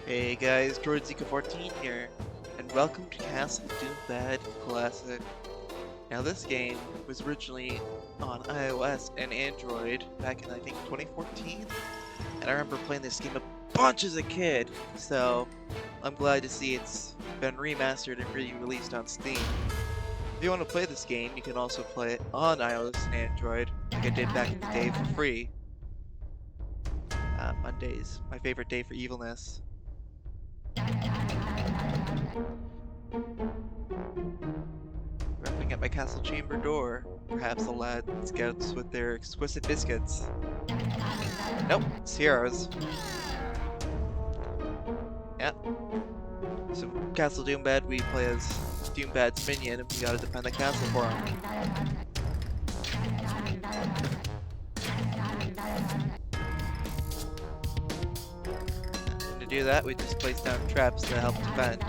Hey guys, DroidZika14 here, and welcome to Castle DoomBad Classic. Now this game was originally on iOS and Android back in I think 2014, and I remember playing this game a bunch as a kid, so I'm glad to see it's been remastered and re-released on Steam. If you want to play this game, you can also play it on iOS and Android, like I did back in the day for free. Mondays, my favorite day for evilness. Rapping at my castle chamber door. Perhaps the lad scouts with their exquisite biscuits. Nope, it's heroes. Yep. So, Castle DoomBad, we play as DoomBad's minion, and we gotta defend the castle for him. And to do that, we just place down traps to help defend.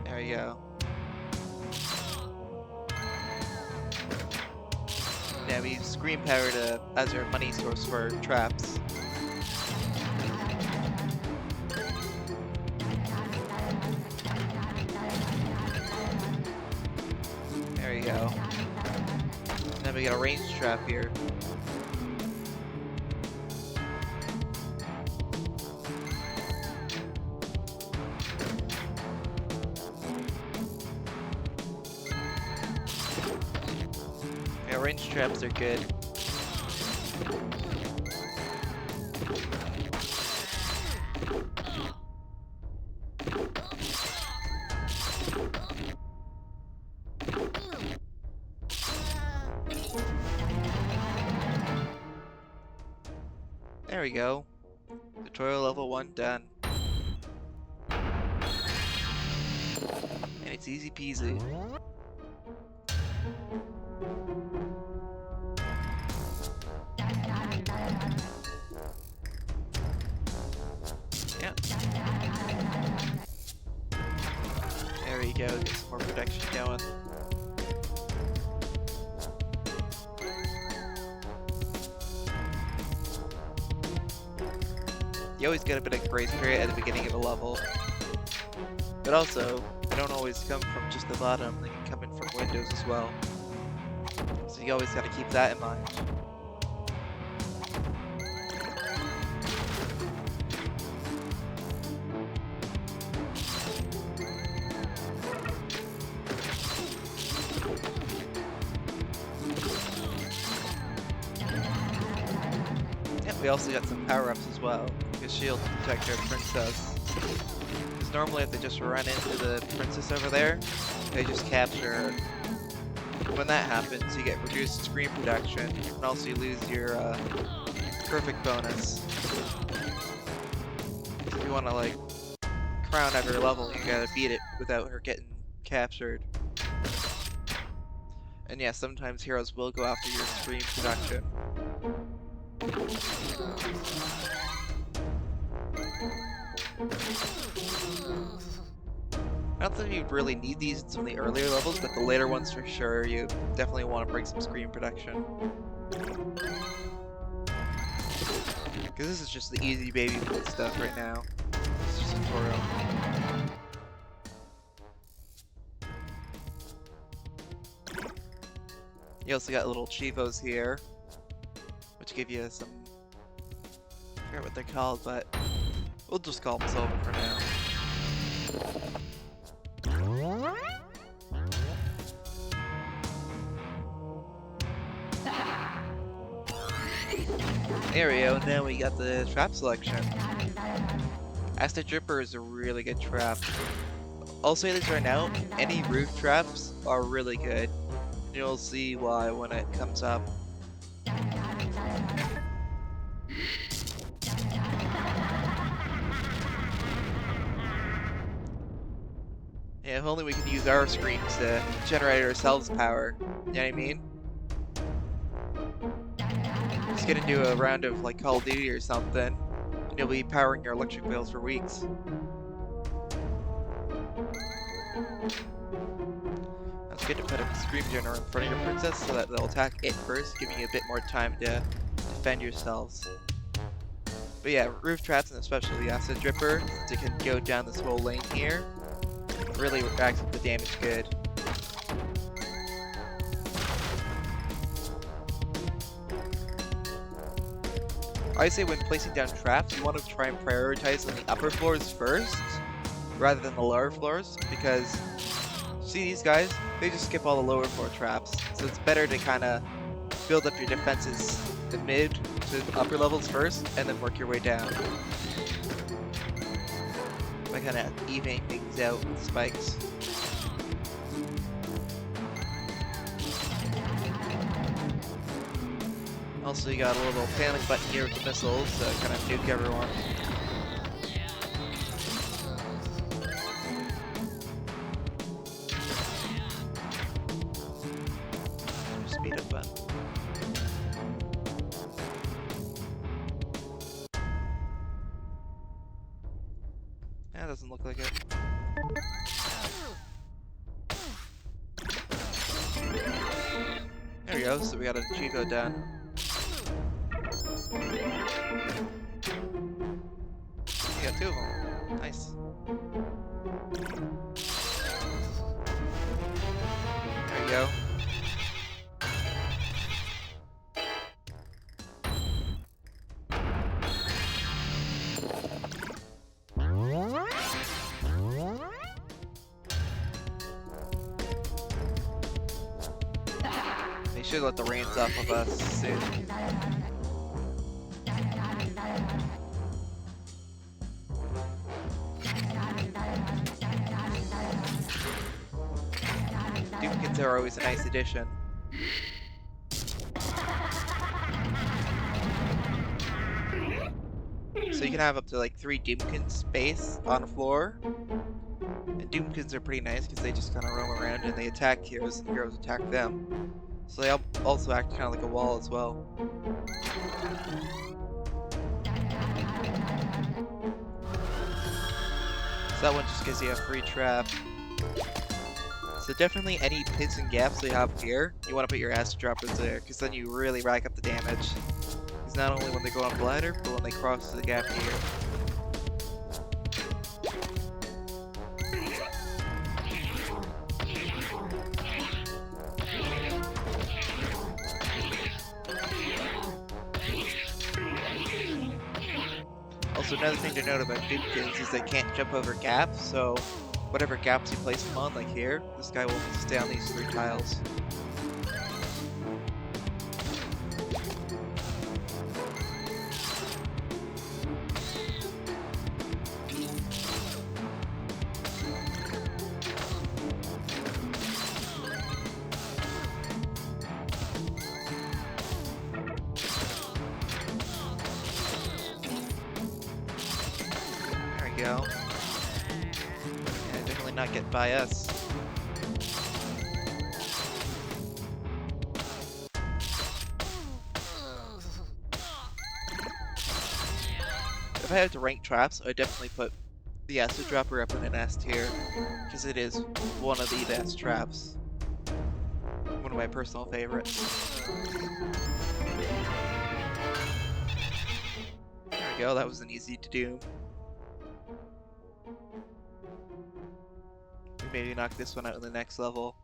There we go. Now we use screen power as our money source for traps. There we go. And then we got a range trap here. Yeah, range traps are good. There we go. Tutorial level 1 done. And it's easy peasy. Yeah. There we go, get some more protection going. You always get a bit of grace period at the beginning of a level. But also, they don't always come from just the bottom, they can come in from windows as well. So you always gotta keep that in mind. Yep, we also got some power-ups as well. A shield to protect our princess. Because normally if they just run into the princess over there, they just capture her. When that happens, you get reduced screen protection, and also you lose your perfect bonus. So if you want to like crown every level, you gotta beat it without her getting captured. And yeah, sometimes heroes will go after your screen protection. I don't think you really need these in some of the earlier levels, but the later ones for sure, you definitely want to break some screen protection. Because this is just the easy baby food stuff right now. It's just a tutorial. You also got little chivos here, which give you some, I forget what they're called, but we'll just call them silver for now. There we go, and then we got the trap selection. Acid Dripper is a really good trap. I'll say this right now, any roof traps are really good. You'll see why when it comes up. Yeah, if only we can use our screens to generate ourselves power. You know what I mean? Just get into a round of like Call of Duty or something, and you'll be powering your electric bills for weeks. it's good to put a Scream General in front of your princess so that they'll attack it first, giving you a bit more time to defend yourselves. But yeah, roof traps and especially the acid dripper, since it can go down this whole lane here, really racks up the damage good. I say when placing down traps, you want to try and prioritize on the upper floors first, rather than the lower floors, because see these guys? They just skip all the lower floor traps, so it's better to kind of build up your defenses the mid to the upper levels first, and then work your way down. By kind of evening things out with spikes. Also, you got a little panic button here with the missiles to kind of nuke everyone. Speed up button. That doesn't look like it. There we go, so we got a Chico done. We got two of them. Nice. There we go. They should let the reins off of us soon. Doomkins are always a nice addition. So you can have up to like 3 Doomkins space on a floor. And Doomkins are pretty nice because they just kind of roam around and they attack heroes and heroes attack them. So they also act kind of like a wall as well. So that one just gives you a free trap. So definitely any pits and gaps you have here, you want to put your acid droppers there, because then you really rack up the damage. Because not only when they go on bladder, but when they cross the gap here. Also, another thing to note about Doomkins is they can't jump over gaps, so whatever gaps you place them on, like here, this guy will stay on these 3 tiles. There we go. Not get by us. If I had to rank traps, I'd definitely put the acid dropper up in an S tier, because it is one of the best traps. One of my personal favorites. There we go, that was an easy to do. Maybe knock this one out in the next level.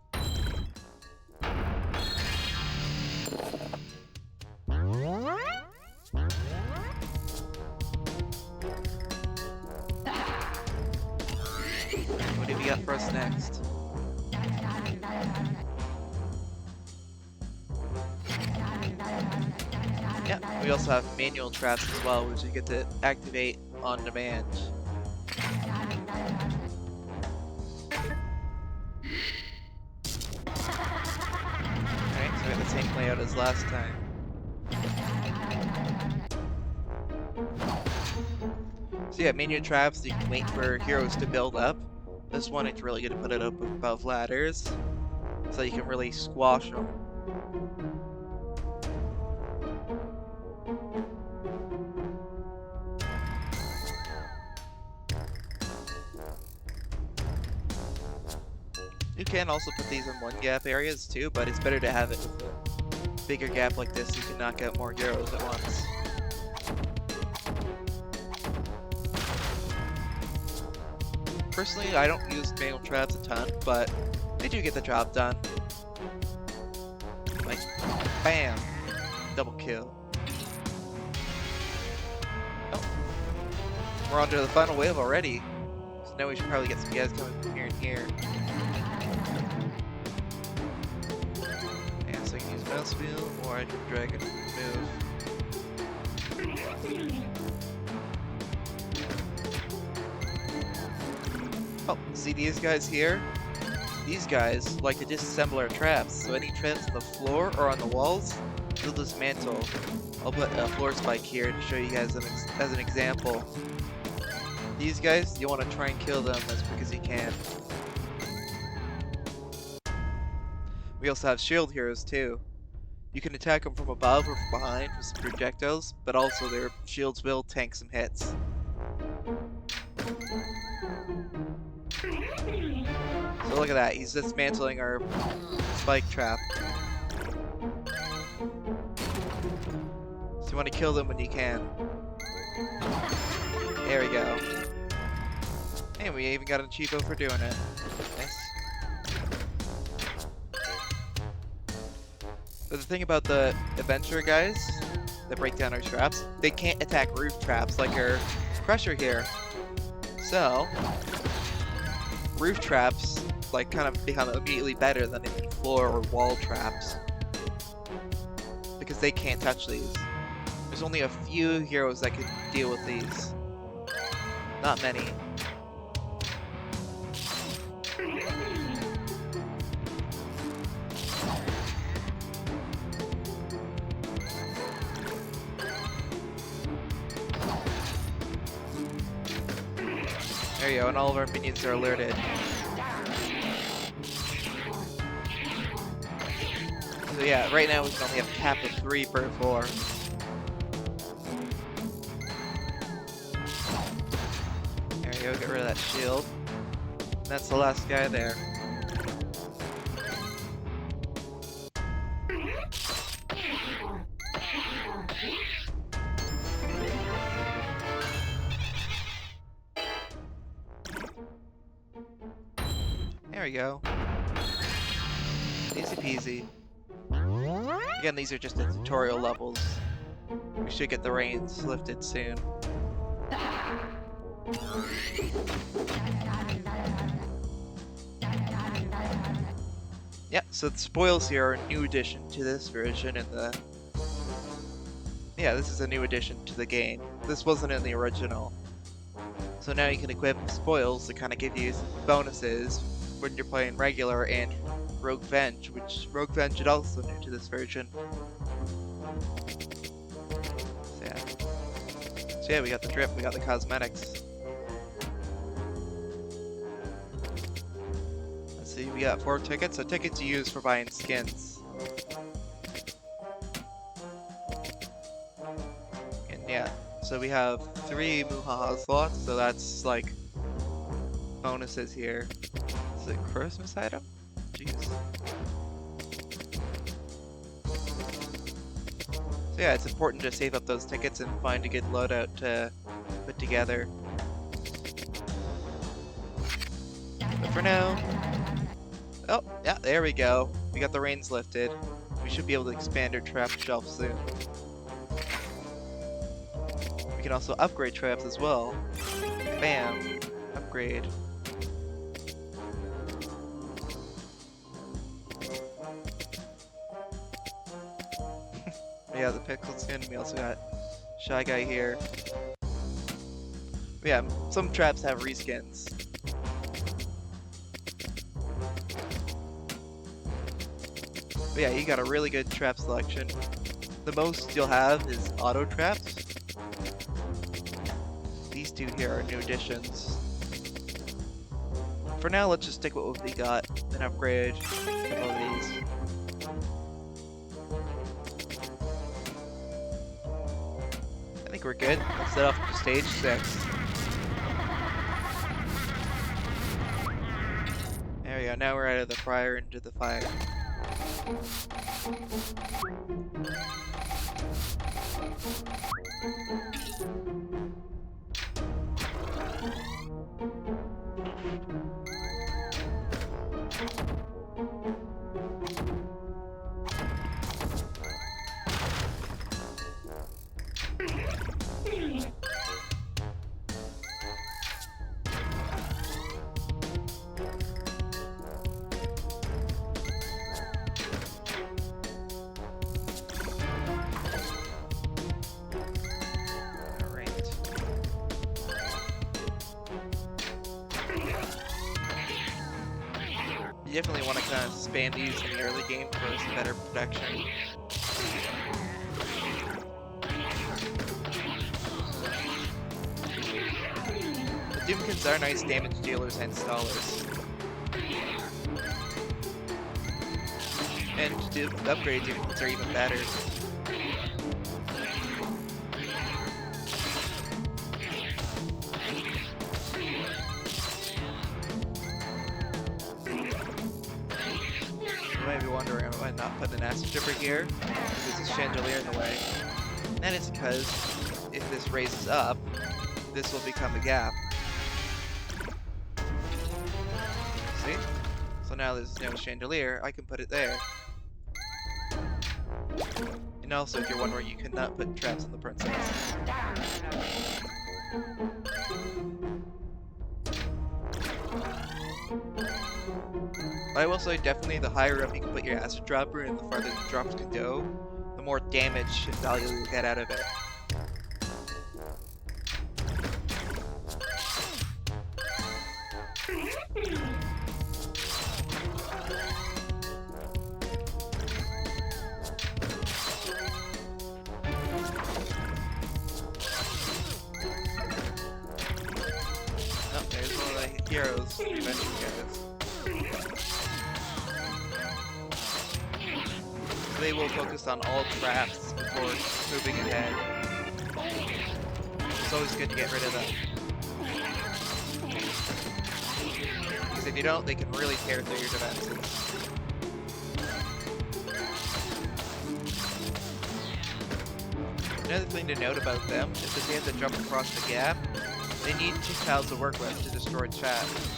What have you got for us next? Yeah, we also have manual traps as well, which you get to activate on demand. Same layout as last time. So yeah, manual traps, you can wait for heroes to build up. This one, it's really good to put it up above ladders, so you can really squash them. You can also put these in one gap areas too, but it's better to have it with a bigger gap like this so you can knock out more heroes at once. Personally, I don't use manual traps a ton, but they do get the job done. Like, bam! Double kill. Oh. We're onto the final wave already. So now we should probably get some guys coming from here and here. Yeah, so I can use mouse wheel, or I can drag and move. Oh, see these guys here? These guys like to disassemble our traps, so any traps on the floor or on the walls, they'll dismantle. I'll put a floor spike here to show you guys as an example. These guys, you want to try and kill them as quick as you can. We also have shield heroes too. You can attack them from above or from behind with some projectiles, but also their shields will tank some hits. So look at that, he's dismantling our spike trap. So you want to kill them when you can. There we go. And we even got a cheapo for doing it. Nice. But the thing about the adventure guys that break down our traps, they can't attack roof traps like our crusher here. So, roof traps like kind of become immediately better than any floor or wall traps because they can't touch these. There's only a few heroes that can deal with these. Not many. There you go, and all of our minions are alerted. So yeah, right now we can only have a cap of 3 per floor. There you go, get rid of that shield. And that's the last guy there. There we go. Easy peasy. Again, these are just the tutorial levels. We should get the reins lifted soon. Yeah, so the spoils here are a new addition to this version and the... Yeah, this is a new addition to the game. This wasn't in the original. So now you can equip spoils to kind of give you bonuses when you're playing regular and Rougevenge, which Rougevenge is also new to this version. So yeah, we got the drip, we got the cosmetics. Let's see, we got 4 tickets, so tickets you use for buying skins. And yeah, so we have 3 Muhaha slots, so that's like bonuses here. Is it a Christmas item? Jeez. So yeah, it's important to save up those tickets and find a good loadout to put together. But for now... Oh, yeah, there we go. We got the reins lifted. We should be able to expand our trap shelf soon. We can also upgrade traps as well. Bam! Upgrade. Yeah, the pixel skin. We also got Shy Guy here. But yeah, some traps have reskins. But yeah, you got a really good trap selection. The most you'll have is auto traps. These 2 here are new additions. For now, let's just stick with what we got and upgrade a couple of these. I think we're good. Let's set off to stage 6. There we go. Now we're out of the fryer into the fire. You definitely want to kind of spam these in the early game for some better protection. The Doomkins are nice damage dealers and stallers. And to upgrade Doomkins are even better. You might be wondering why not put an acid dripper here, because there's a chandelier in the way. And that is because if this raises up, this will become a gap. See? So now there's no chandelier, I can put it there. And also, if you're wondering, you cannot put traps on the princess. But I will say, definitely the higher up you can put your acid dropper and the farther the drops can go, the more damage and value you'll get out of it. Oh, there's one of the heroes eventually guys. They will focus on all traps before moving ahead. It's always good to get rid of them. Because if you don't, they can really tear through your defenses. Another thing to note about them is that they have to jump across the gap. They need 2 tiles to work with to destroy traps.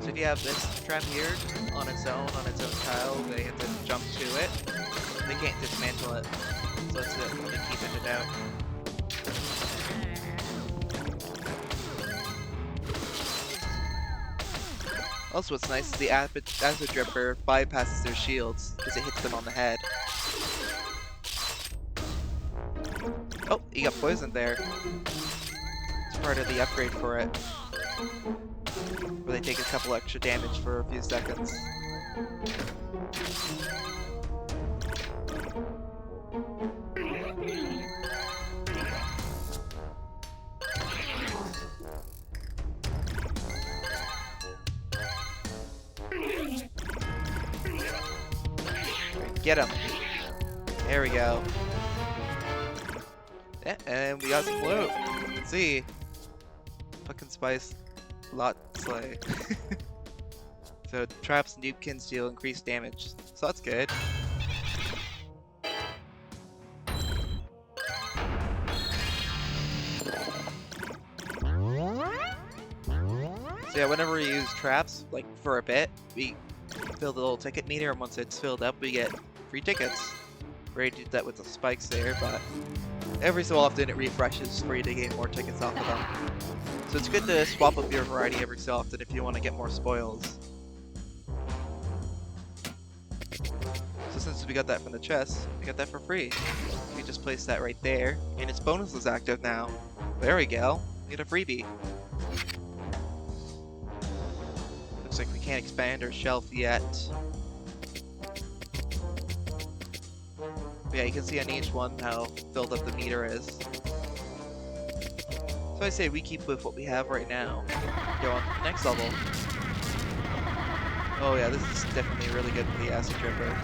So if you have this trap here on its own tile, they have to jump to it. They can't dismantle it, so it's it to keep it out. Also, what's nice is the acid dripper bypasses their shields because it hits them on the head. Oh, he got poisoned there. It's part of the upgrade for it, where they take a couple extra damage for a few seconds. Get him. There we go. Yeah, and we got some loot. Let's see. Fucking spice. Lot slay. So traps and Doomkins deal increased damage. So that's good. So yeah, whenever we use traps, like for a bit, we fill the little ticket meter, and once it's filled up, we get free tickets. We already did that with the spikes there, but every so often it refreshes for you to gain more tickets off of them. So it's good to swap up your variety every so often if you want to get more spoils. So since we got that from the chest, we got that for free. We just place that right there, and its bonus is active now. There we go. We get a freebie. Looks like we can't expand our shelf yet. But yeah, you can see on each one how filled up the meter is. So I say we keep with what we have right now. Go on to the next level. Oh yeah, this is definitely really good for the acid dripper.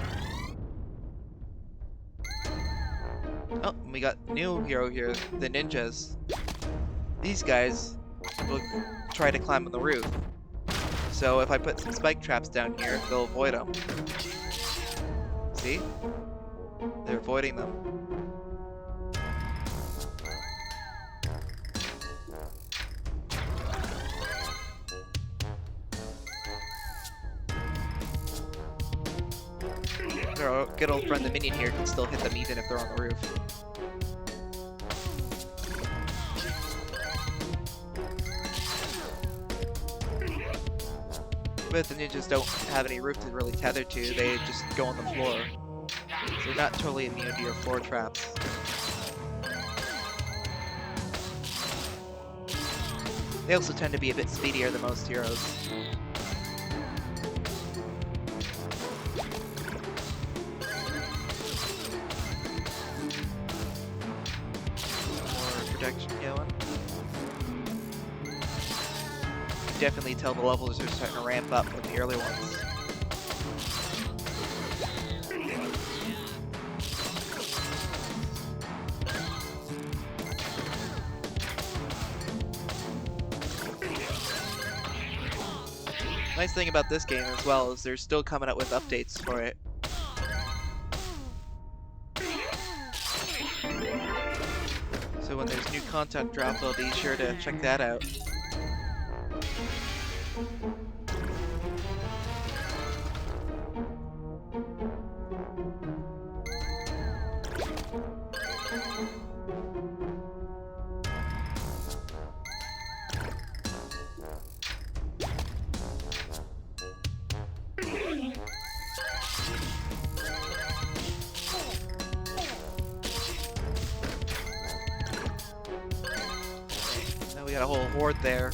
Oh, and we got new hero here, the ninjas. These guys will try to climb on the roof. So if I put some spike traps down here, they'll avoid them. See? They're avoiding them. Our good old friend the minion here can still hit them even if they're on the roof. But the ninjas don't have any roof to really tether to, they just go on the floor. So they're not totally immune to your floor traps. They also tend to be a bit speedier than most heroes. More protection going. Definitely tell the levels are starting to ramp up from the early ones. Nice thing about this game as well is they're still coming out with updates for it. So when there's new content dropped, I'll be sure to check that out. We got a whole horde there.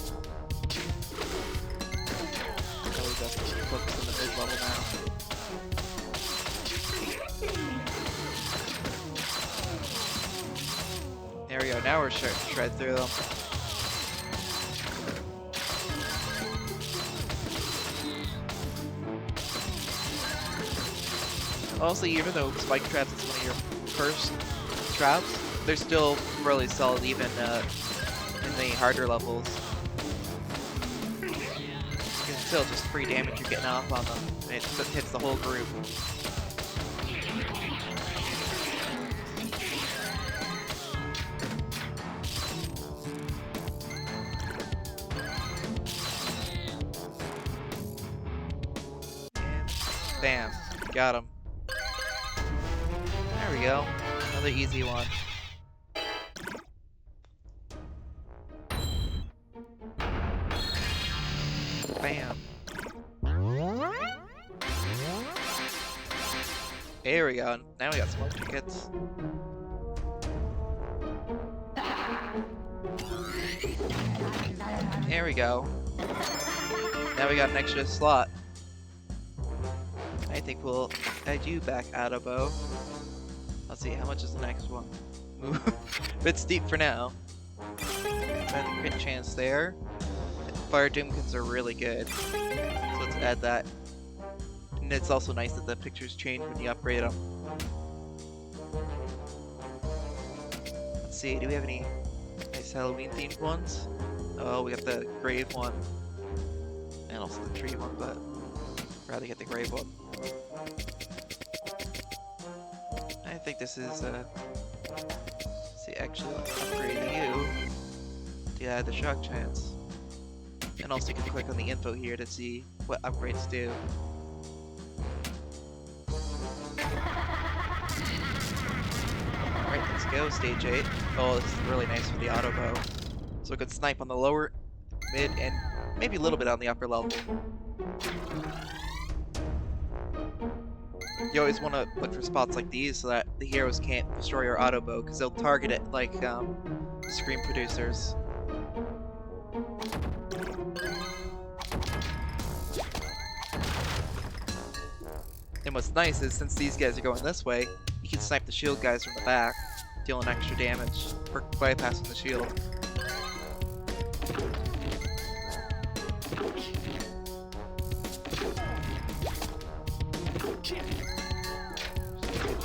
Probably definitely focus on the mid-level now. There we go, now we're starting to shred through them. Also, even though spike traps is one of your first traps, they're still really solid even in the harder levels. You can still just free damage you're getting off on them, and it hits the whole group. And bam, got him. There we go, another easy one. Bam. There we go. Now we got smoke tickets. There we go. Now we got an extra slot. I think we'll guide you back out of bow. Let's see, how much is the next one? Bit steep for now. Crit chance there. Fire Doomkins are really good, so let's add that. And it's also nice that the pictures change when you upgrade them. Let's see, do we have any nice Halloween themed ones? Oh, we got the grave one. And also the tree one, but I'd rather get the grave one. I think this is, let's see, actually, let's upgrade you to add the shock chance. And also you can click on the info here to see what upgrades do. Alright, let's go, stage 8. Oh, this is really nice with the auto bow. So it can snipe on the lower, mid, and maybe a little bit on the upper level. You always want to look for spots like these so that the heroes can't destroy your auto bow, because they'll target it like screen producers. And what's nice is, since these guys are going this way, you can snipe the shield guys from the back, dealing extra damage for bypassing the shield.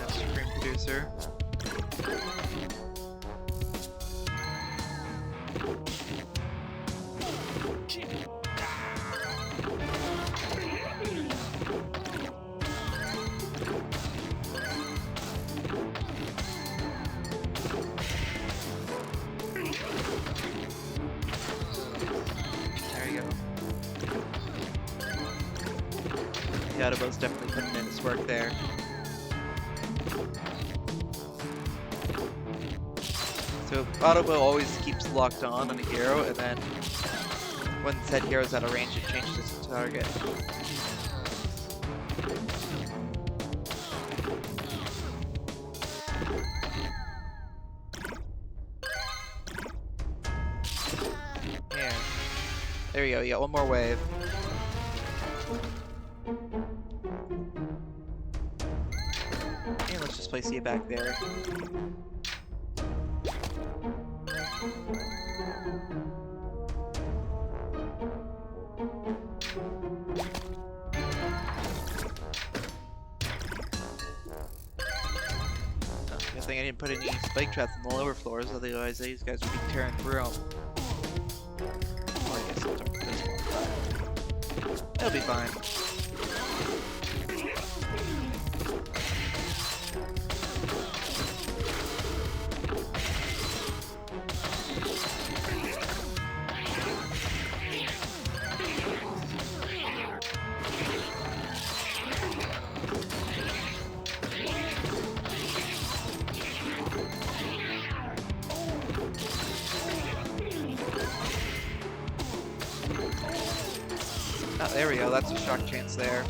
Screen producer. Autobot's definitely putting in his work there. So Autobot always keeps locked on a hero, and then when said hero's out of range, it changes its target. Yeah. There you go, you got one more wave. And let's just place you back there. Good thing I didn't put any spike traps in the lower floors, otherwise these guys would be tearing through them. Or I guess I'll turn this one. It'll be fine. Oh, there we go, that's a shock chance there.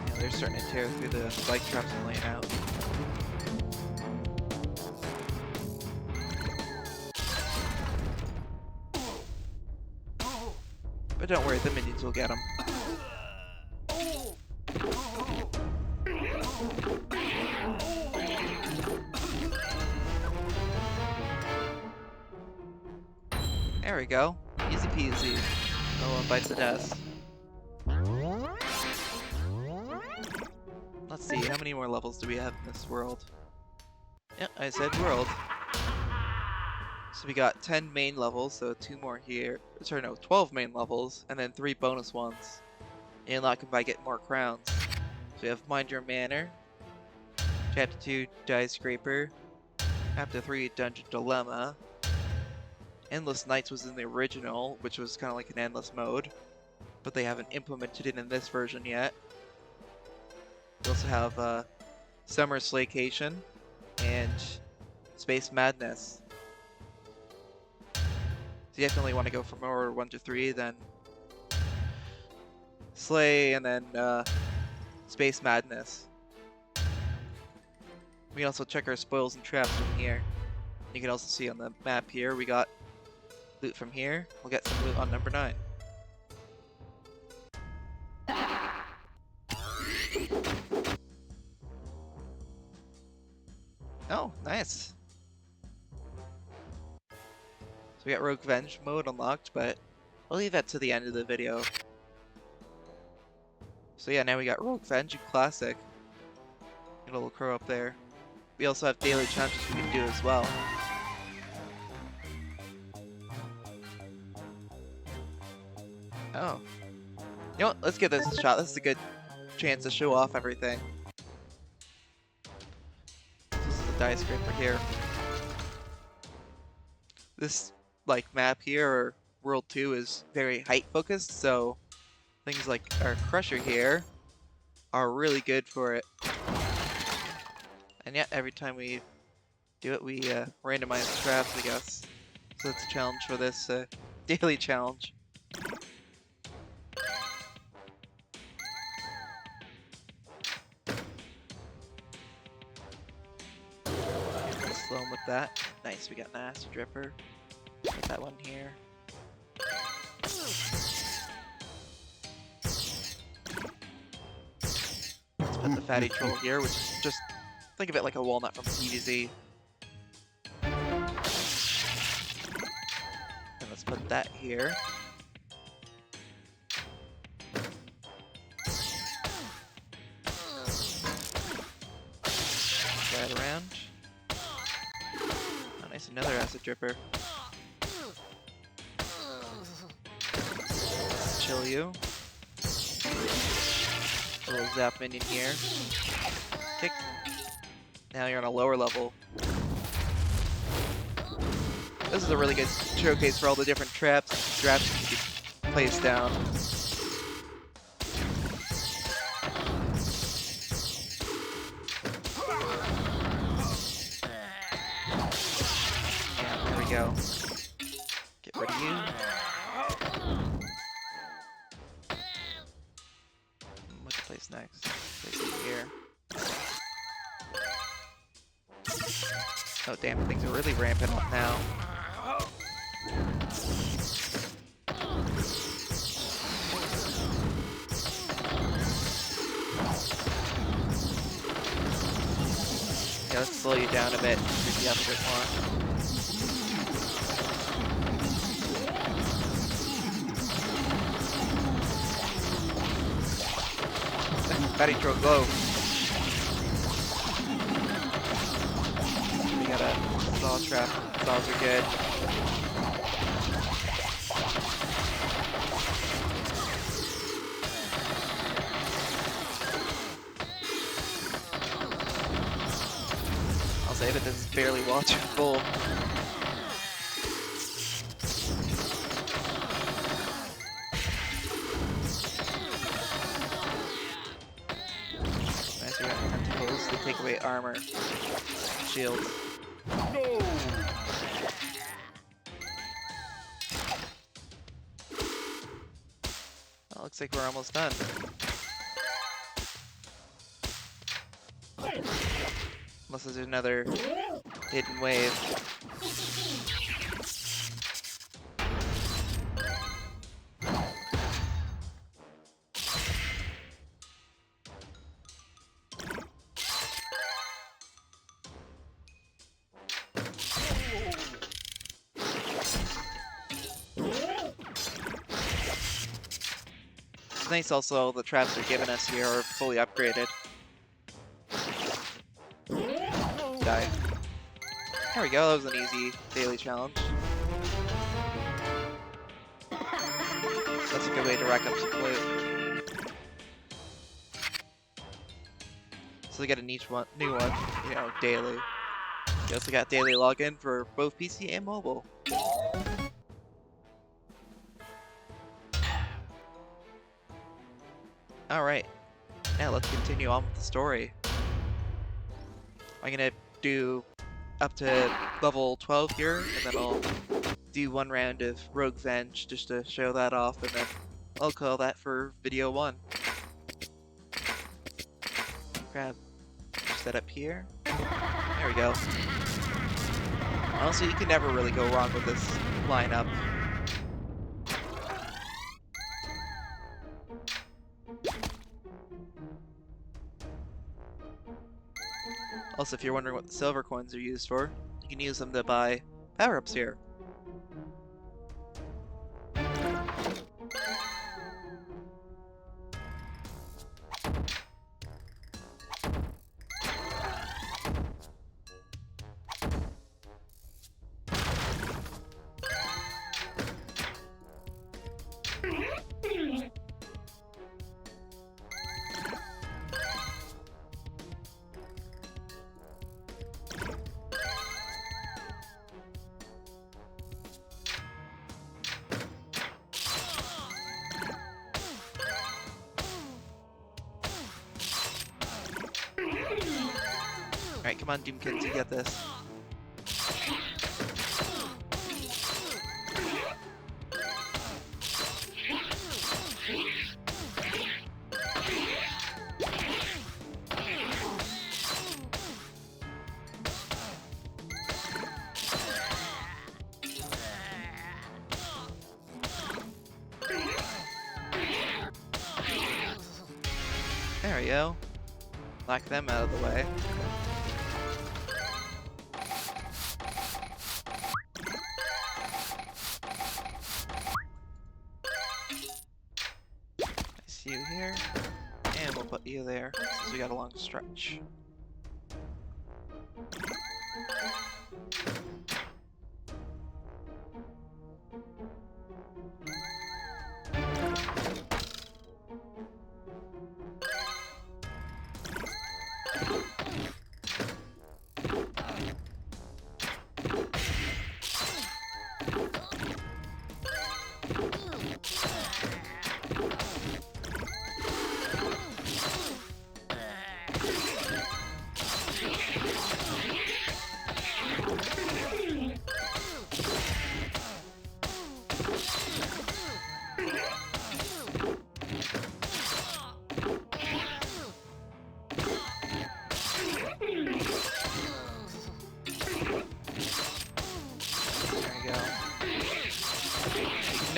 Yeah, they're starting to tear through the spike traps and laying out. But don't worry, the minions will get them. There we go. Easy peasy. No one bites the dust. Let's see, how many more levels do we have in this world? Yeah, I said world. So we got 10 main levels, so 2 more here. Sorry, no, 12 main levels, and then 3 bonus ones. You unlock them by getting more crowns. So we have Mind Your Manor, Chapter 2 Die Scraper, Chapter 3 Dungeon Dilemma. Endless Nights was in the original, which was kind of like an endless mode, but they haven't implemented it in this version yet. We also have Summer Slaycation and Space Madness. So you definitely want to go from order 1 to 3, then Slay, and then Space Madness. We can also check our spoils and traps from here. You can also see on the map here, we got loot from here. We'll get some loot on number 9. Oh, nice. So we got Rougevenge mode unlocked, but I'll leave that to the end of the video. So yeah, now we got Rougevenge Classic. Got a little crow up there. We also have daily challenges we can do as well. Oh. You know what? Let's give this a shot. This is a good chance to show off everything. This is the die scraper here. This map here, or World 2, is very height focused, so things like our Crusher here are really good for it. And yeah, every time we do it, we randomize the traps, I guess. So that's a challenge for this daily challenge. Slow him with that. Nice, we got an acid dripper. Put that one here. Let's put the fatty troll here, which is just, think of it like a walnut from TVZ. And let's put that here. That around. Oh, nice, another acid dripper. Let's chill you. A little zap minion here. Kick. Now you're on a lower level. This is a really good showcase for all the different traps you can place down. Yeah, there we go. Get rid of you. What to place next? Place it here. Oh damn, things are really ramping up now. Yeah, let's slow you down a bit, pick you up a bit more. Batty throw low. We got a saw trap. Saws are good. I'll say that this is barely watchable. Nice, we're gonna have to close to take away armor. Shields. No! Well, looks like we're almost done. Unless there's another hidden wave. It's nice also the traps they're giving us here are fully upgraded. Die. There we go, that was an easy daily challenge. That's a good way to rack up some loot. So we get a new one, you know, daily. We also got daily login for both PC and mobile. Alright, now let's continue on with the story. I'm gonna do up to level 12 here, and then I'll do one round of rougevenge just to show that off, and then I'll call that for video 1. Grab set up here. There we go. Honestly, you can never really go wrong with this lineup. Also, if you're wondering what the silver coins are used for, you can use them to buy power-ups here. Alright, come on, Doomkins, you get this. There we go. Knock them out of the way. I see you here, and we'll put you there since we got a long stretch.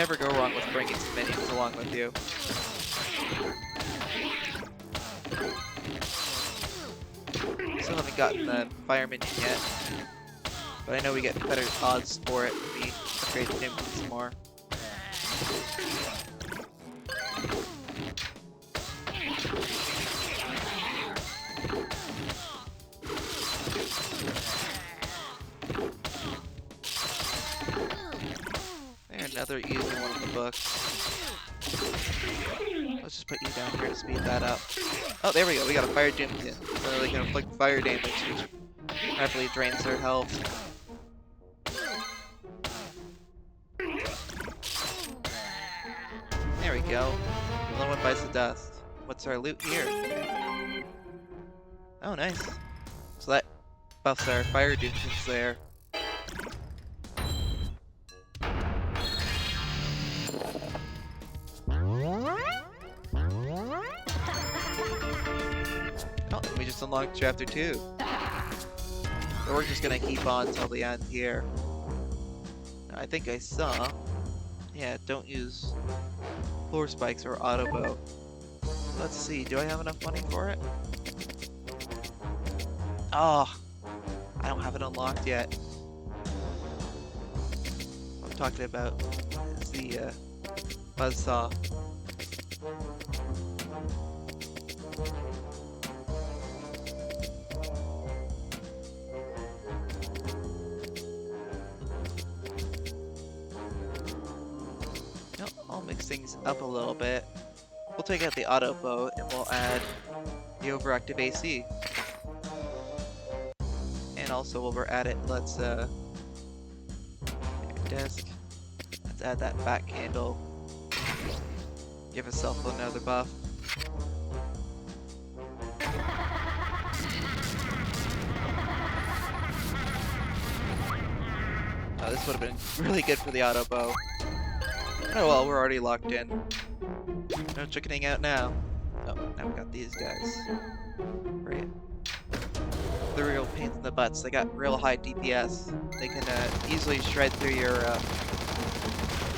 never go wrong with bringing some minions along with you. Still haven't gotten the fire minion yet, but I know we get better odds for it when we upgrade the minions some more. There, another easy one in the book. Let's just put you down here to speed that up. Oh, there we go. We got a fire gym kit. So they can inflict fire damage, which rapidly drains their health. There we go. Another one bites the dust. What's our loot here? Oh, nice. So that buffs our fire duties there. Oh, we just unlocked chapter 2. So we're just gonna keep on till the end here. Now, I think I saw... Yeah, don't use floor spikes or auto bow. Let's see, do I have enough money for it? Oh, I don't have it unlocked yet. What I'm talking about is the buzzsaw. I'll mix things up a little bit. We'll take out the auto bow and we'll add the overactive AC. And also while we're at it, let's desk. Let's add that back candle. Give itself another buff. Oh, this would have been really good for the auto bow. Oh well, we're already locked in. No chickening out now. Oh, now we got these guys. Great. The real pains in the butts. They got real high DPS. They can easily shred through your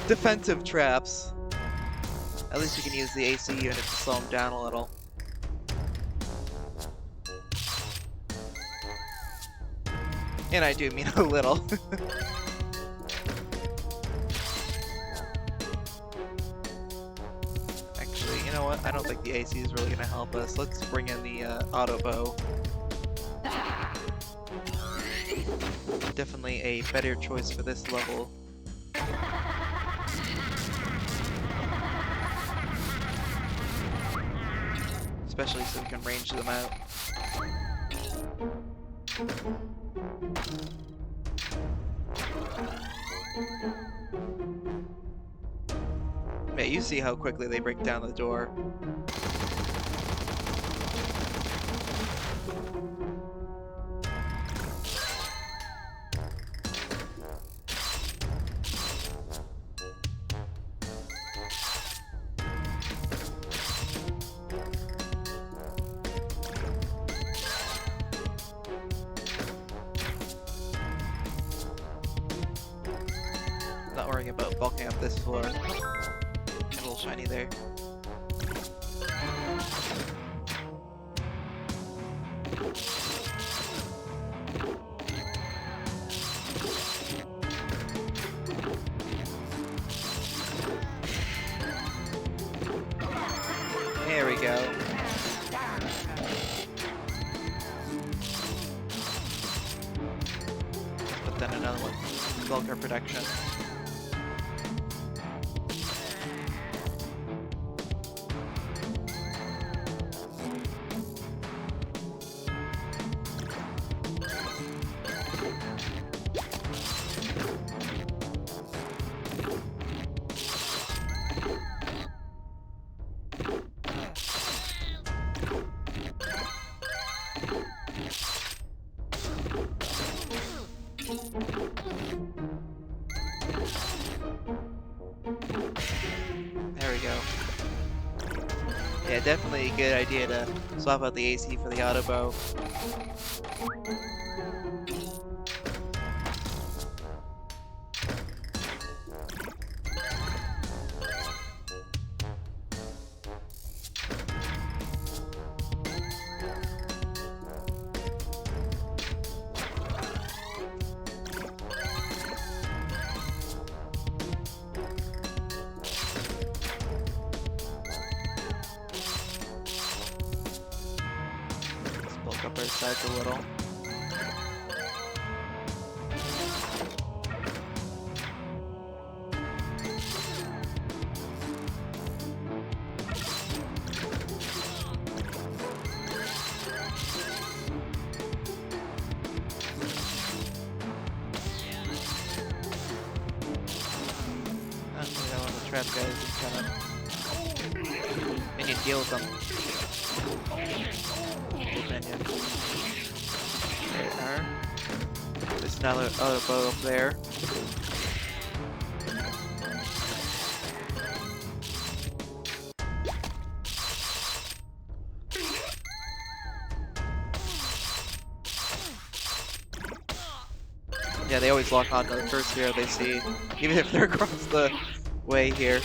defensive traps. At least you can use the AC unit to slow them down a little. And I do mean a little. Actually, you know what? I don't think the AC is really going to help us. Let's bring in the auto bow. Definitely a better choice for this level. Especially so we can range them out. Yeah, you see how quickly they break down the door. Not worrying about bulking up this floor. Get a little shiny there. There we go. Put down another one. Bulk our protection. There we go. Yeah, definitely a good idea to swap out the AC for the auto bow. up our sides a little. Trap guys and kind of minion deal with them. Big minion. There. There's another bow up there. Yeah, they always lock on to the first hero they see, even if they're across the way here.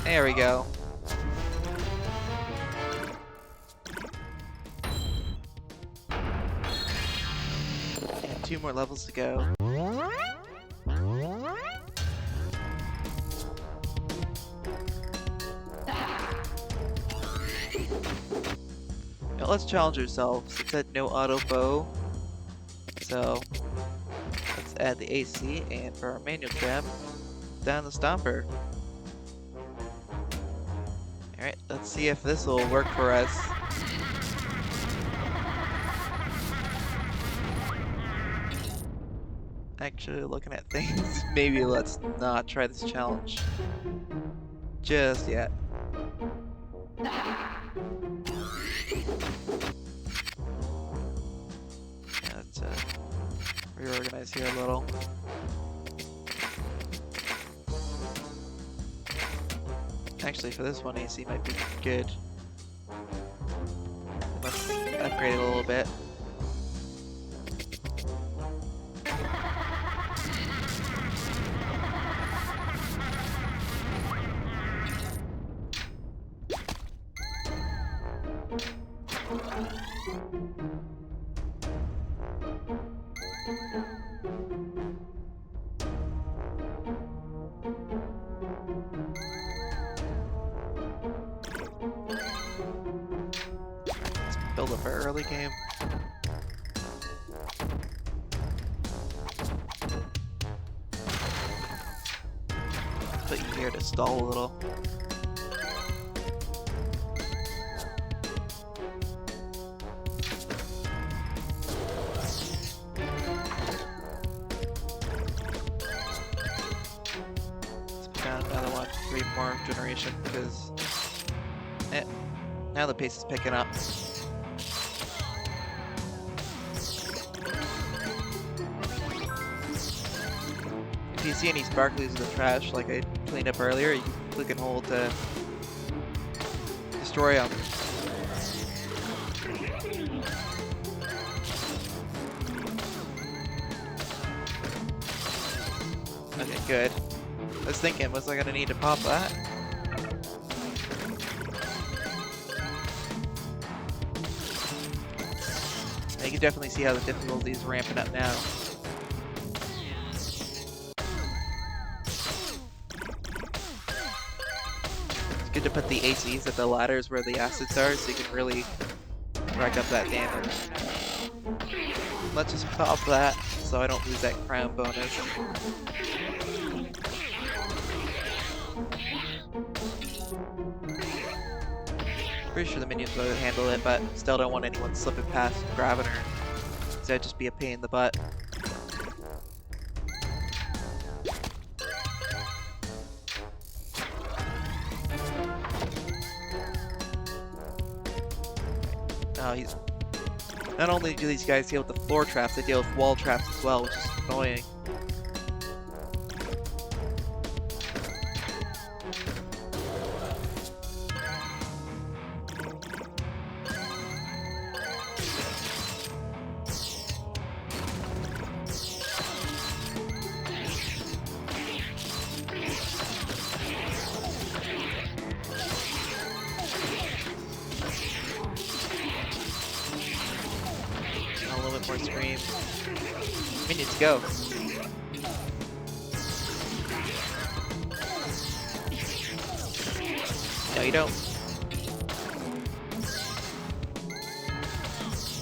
There we go. And 2 more levels to go. Now let's challenge ourselves. It said no auto bow, so let's add the AC, and for our manual trap, down the stomper. Alright, let's see if this will work for us. Actually, looking at things, maybe let's not try this challenge just yet. Let's reorganize here a little. Actually, for this one, AC might be good. Let's upgrade it a little bit. Build up our early game. Put you here to stall a little. Let's put down another one, 3 more generation, because now the pace is picking up. If you see any sparklies in the trash, like I cleaned up earlier, you can click and hold to destroy them. Okay, good. I was thinking, was I gonna need to pop that? You can definitely see how the difficulty is ramping up now. Good to put the ACs at the ladders where the acids are, so you can really rack up that damage. Let's just pop that, so I don't lose that crown bonus. Pretty sure the minions will handle it, but still don't want anyone slipping past grabbing her, because that'd just be a pain in the butt. Not only do these guys deal with the floor traps, they deal with wall traps as well, which is annoying. one more scream. We need to go. No, you don't.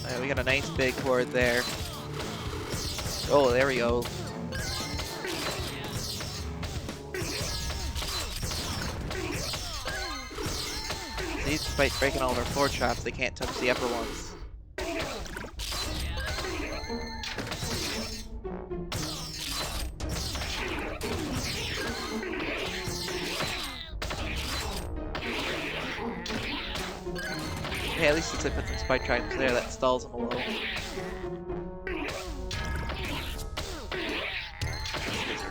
Alright, we got a nice big horde there. Oh, there we go. These, despite breaking all of our floor traps, they can't touch the upper ones. Hey, at least since I put some spike traps there, that stalls them a little. We're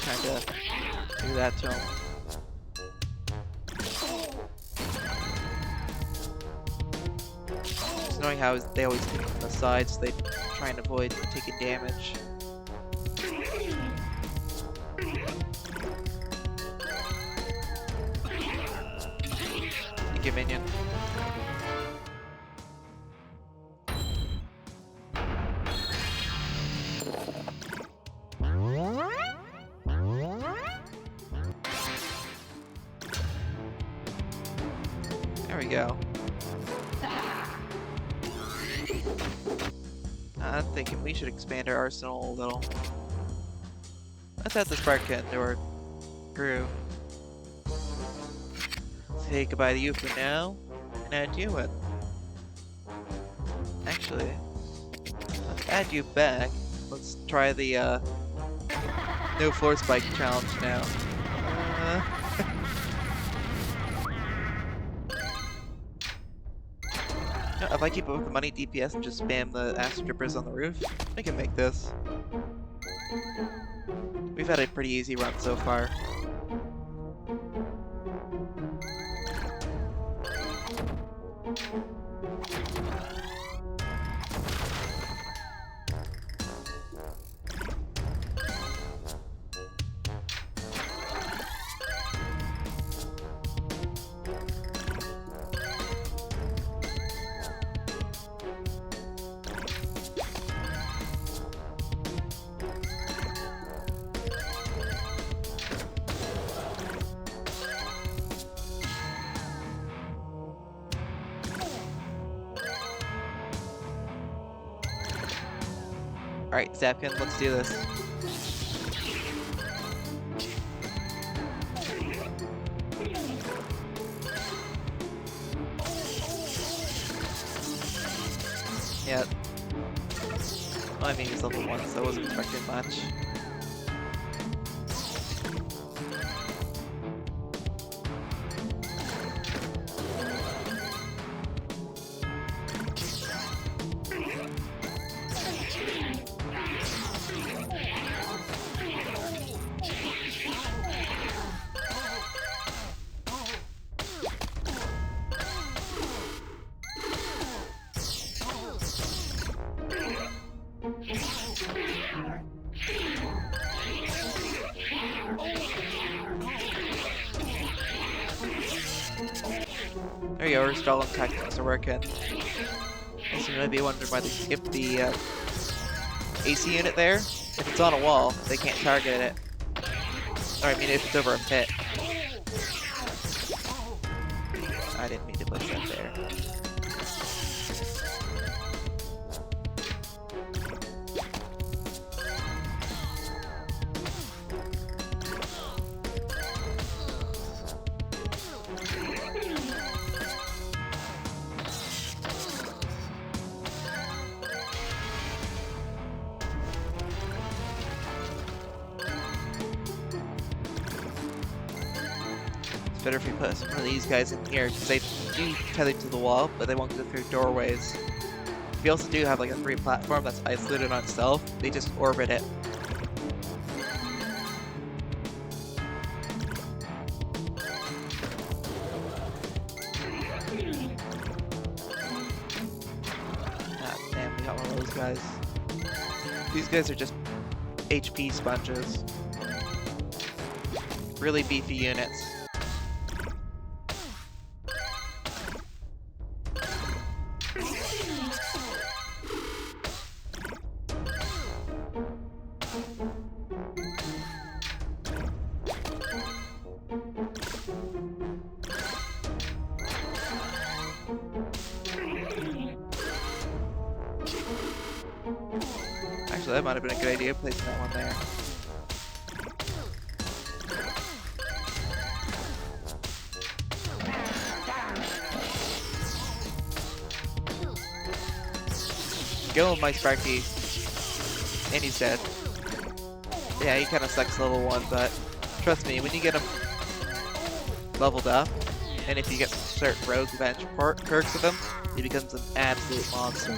trying to do that to them. Just knowing how they always come from the sides, so they try and avoid taking damage. Thank you, minion. There we go. I'm thinking we should expand our arsenal a little. Let's add the spark kit into our crew. Say goodbye to you for now, and add you in. Actually, let's add you back. Let's try the no floor spike challenge now. No, if I keep up with the money DPS and just spam the acid drippers on the roof, we can make this. We've had a pretty easy run so far. Alright, Zapkin, let's do this. Yeah. Well, I mean, he's level 1, so I wasn't expecting much. There you go, our stalling tactics are working. Also, you might be wondering why they skipped the AC unit there. If it's on a wall, they can't target it. Or I mean, if it's over a pit. I didn't mean to push that there. It's better if we put some of these guys in here, because they do tether to the wall, but they won't go through doorways. We also do have like a free platform that's isolated on itself. They just orbit it. Ah, damn, we got one of those guys. These guys are just HP sponges. Really beefy units. so that might have been a good idea placing that one there. Go, my Sparky. And he's dead. Yeah, he kind of sucks level 1, but trust me, when you get him leveled up, and if you get certain rougevenge perks with him, he becomes an absolute monster.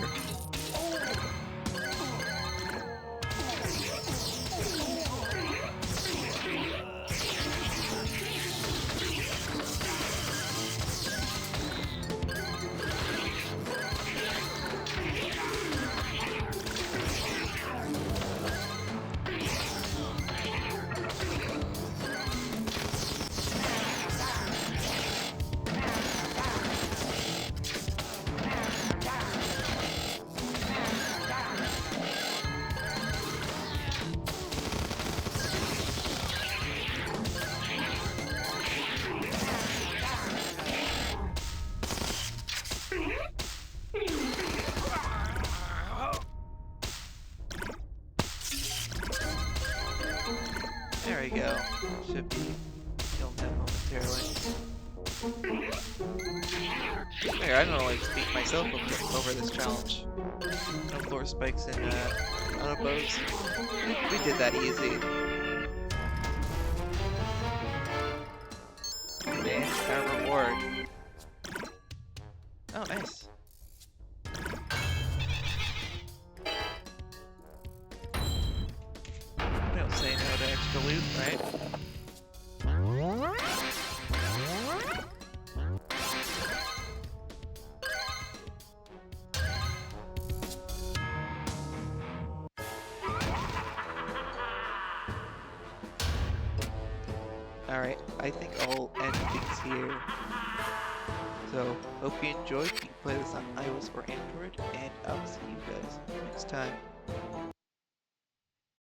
There we go. Should be killing him momentarily. There, I don't know, like, beat myself over this challenge. No floor spikes and auto bows. We did that easy. And our reward. Oh, nice. We don't say no to extra loot, right? Alright, I think I'll end things here. So, hope you enjoyed. You can play this on iOS or Android, and I'll see you guys next time.